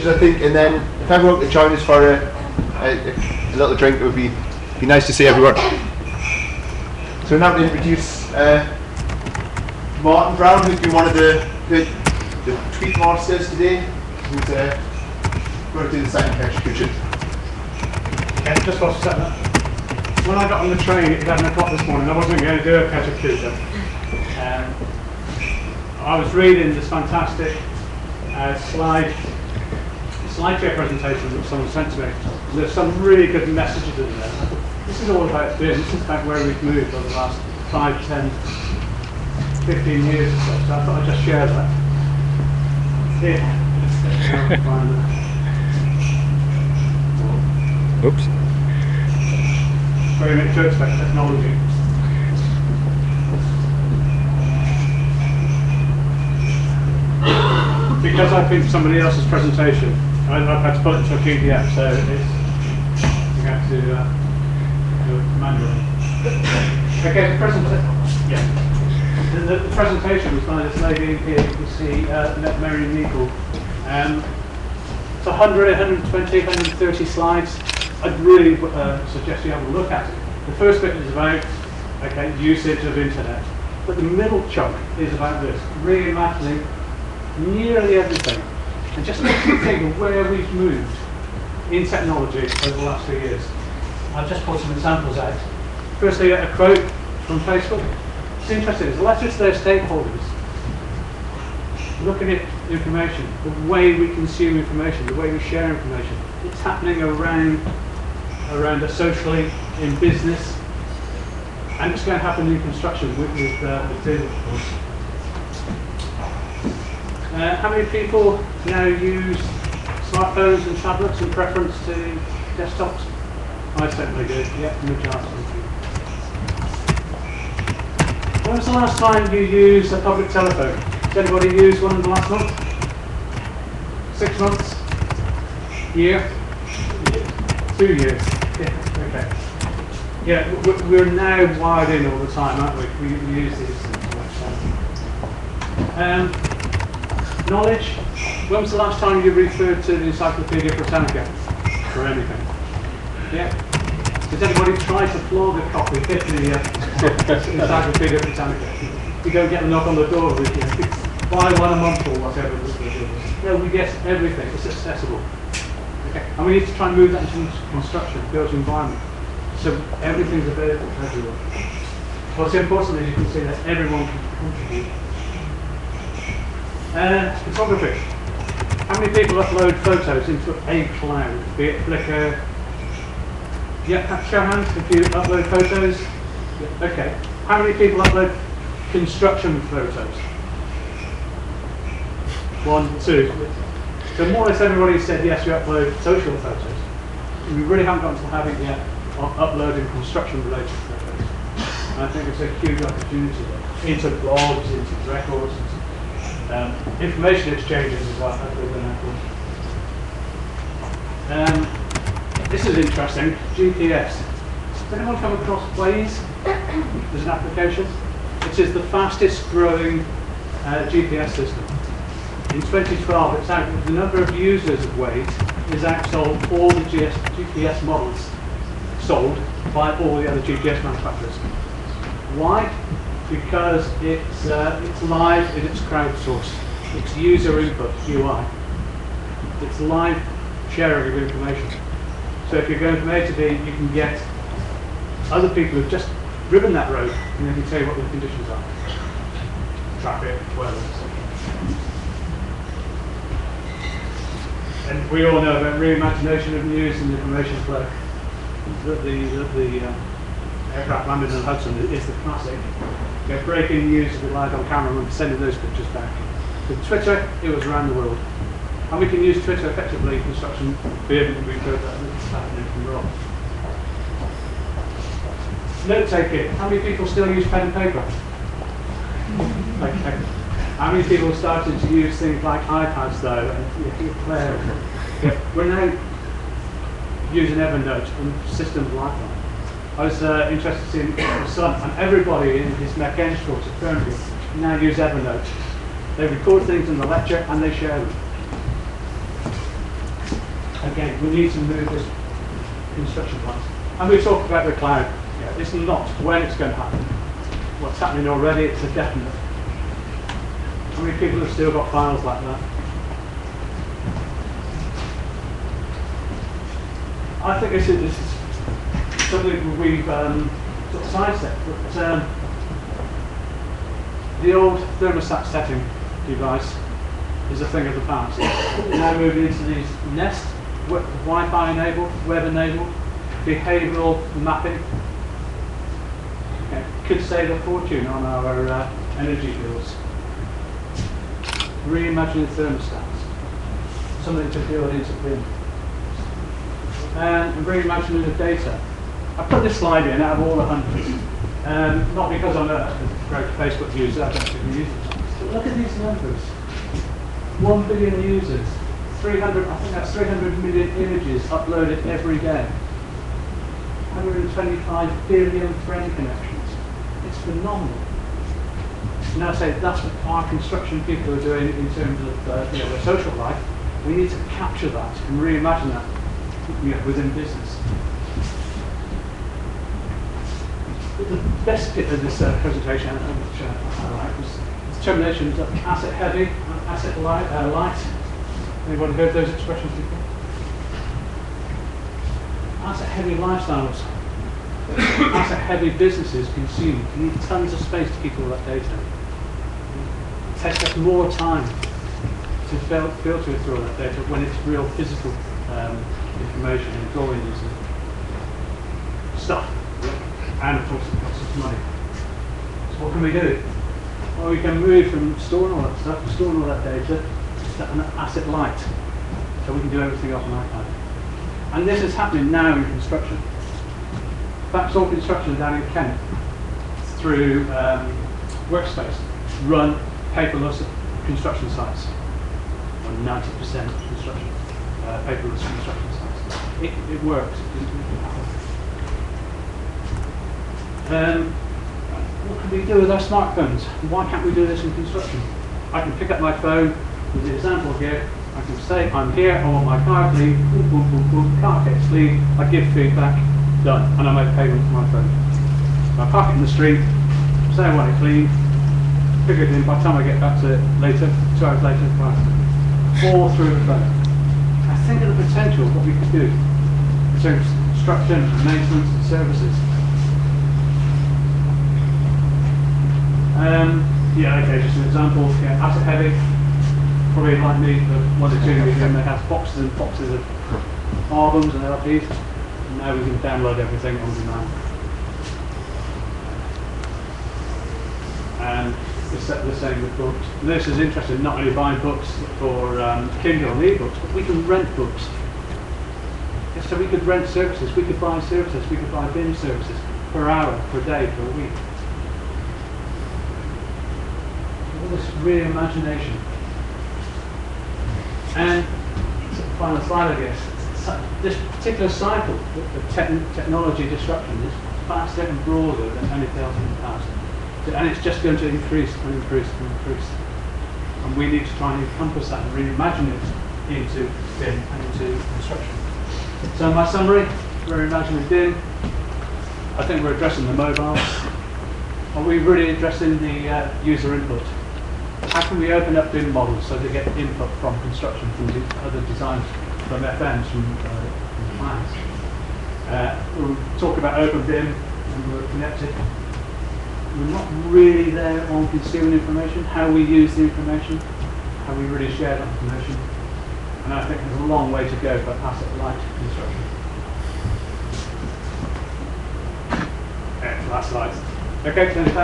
pictures, I think, and then if everyone could join us for a little drink, it would be nice to see everyone. So now to introduce Martin Brown, who's been one of the tweet masters today, who's going to do the second Pecha Kucha. Okay, just whilst setting up. When I got on the train at 11 o'clock this morning, I wasn't going to do a Pecha Kucha. I was reading this fantastic slideshow presentation that someone sent to me. There's some really good messages in there. This is all about BIM. This is about where we've moved over the last 5, 10, 15 years or so. So I thought I'd just share that. Here. Oops. Very much to expect technology. Because I picked somebody else's presentation, I've had to put it into a PDF, so you have to do it manually. Okay, the presentation was by this lady here. You can see Mary Meikle. It's 100, 120, 130 slides. I'd really suggest you have a look at it. The first bit is about usage of internet, but the middle chunk is about this, reimagining nearly everything, and just makes you think of where we've moved in technology over the last few years. I've just pulled some examples out. Firstly, a quote from Facebook. It's interesting. It's a letter to their stakeholders, looking at information, the way we consume information, the way we share information. It's happening around us socially, in business, and it's going to happen in construction with digital, of course. How many people now use smartphones and tablets in preference to desktops? I certainly do. Yeah, majority. When was the last time you used a public telephone? Has anybody used one in the last month? 6 months? Year? 2 years? Yeah, okay. Yeah, we're now wired in all the time, aren't we? We use these things. Knowledge. When was the last time you referred to the Encyclopedia Britannica for anything? Yeah. Did anybody try to flog a copy of the Encyclopedia Britannica? You don't get a knock on the door with buy one a month or whatever. No, we get everything. It's accessible. Okay. And we need to try and move that into construction, built environment. So everything's available to everyone. What's important is you can see that everyone can contribute. Photography. How many people upload photos into a cloud, be it Flickr? Yeah, show hands if you upload photos. Yeah, okay. How many people upload construction photos? 1, 2. So more or less everybody said yes, you upload social photos. We really haven't gotten to the habit yet of uploading construction-related photos. And I think it's a huge opportunity there. Into blogs, into records, information exchanges as well. This is interesting. GPS. Has anyone come across Waze? There's an application. It is the fastest growing GPS system. In 2012, it's out. The number of users of Waze is outsold all the GPS models sold by all the other GPS manufacturers. Why? Because it's live and it's crowdsourced. It's user input, UI. It's live sharing of information. So if you're going from A to B, you can get other people who've just driven that road and they can tell you what the conditions are. Traffic, weather. And we all know about reimagination of news and information flow. The aircraft landed in Hudson is the classic. Breaking news relied on cameramen sending those pictures back. With Twitter, it was around the world. And we can use Twitter effectively in construction, BIM, and we've heard that it's happening from Rob. Note taking. How many people still use pen and paper? Okay. How many people started to use things like iPads though? And we're now using Evernote and systems like that. I was interested to see my son, and everybody in his mechanics course at Birmingham now use Evernote. They record things in the lecture and they share them. again, we need to move this construction plans. And we talked about the cloud. Yeah, it's not when it's going to happen. What's happening already, it's a definite. How many people have still got files like that? I think this is something we've sort of sidestepped. But the old thermostat setting device is a thing of the past. We're now moving into these Nest, Wi-Fi enabled, web enabled, behavioural mapping. Okay. Could save a fortune on our energy bills. Reimagining thermostats, something to build into BIM. And reimagining the data. I put this slide in out of all the hundreds. Not because I'm a great Facebook user, I don't actually use it. But look at these numbers. 1 billion users, 300, I think that's 300 million images uploaded every day. 125 billion friend connections. It's phenomenal. Now say that's what our construction people are doing in terms of their social life. We need to capture that and reimagine that within business. The best bit of this presentation, which I like, was the termination of asset heavy and asset light. Anyone heard those expressions before? Asset heavy lifestyles. Asset heavy businesses consume. You need tons of space to keep all that data. It takes us more time to filter through all that data when it's real physical information and drawings and stuff. And of course it costs us money. So what can we do? Well, we can move from storing all that stuff, storing all that data, to an asset light. So we can do everything off an iPad. And this is happening now in construction. Perhaps all construction down in Kent through Workspace run paperless construction sites. Or 90% construction, paperless construction sites. It works. What can we do with our smartphones? Why can't we do this in construction? I can pick up my phone with the example here. I can say I'm here, I want my car clean, boom, boom, boom, boom, car gets clean, I give feedback, done, and I make payment to my phone. So I park it in the street, say I want it clean, pick it in, by the time I get back to it later, 2 hours later, all through the phone. I think of the potential of what we could do in terms of construction, maintenance and services. Yeah, okay, just an example, yeah, asset heavy, probably like me, one or two of them, they have boxes and boxes of albums and LPs, and now we can download everything on demand. And it's the same with books. And this is interesting, not only buying books for Kindle and e-books, but we can rent books. Yeah, so we could rent services, we could buy services, we could buy BIM services per hour, per day, per week. This reimagination. And final slide, I guess. This particular cycle of technology disruption is faster and broader than anything else in the past. And it's just going to increase and increase and increase. And we need to try and encompass that and reimagine it into BIM and into construction. So my summary, we're imagining BIM. I think we're addressing the mobile. Are we really addressing the user input? How can we open up BIM models so they get input from construction, from other designs, from FMs, from plans? We'll talk about open BIM and we're connected. We're not really there on consuming information, how we use the information, how we really share that information. And I think there's a long way to go for asset-light construction. Last slide. Okay, then thanks.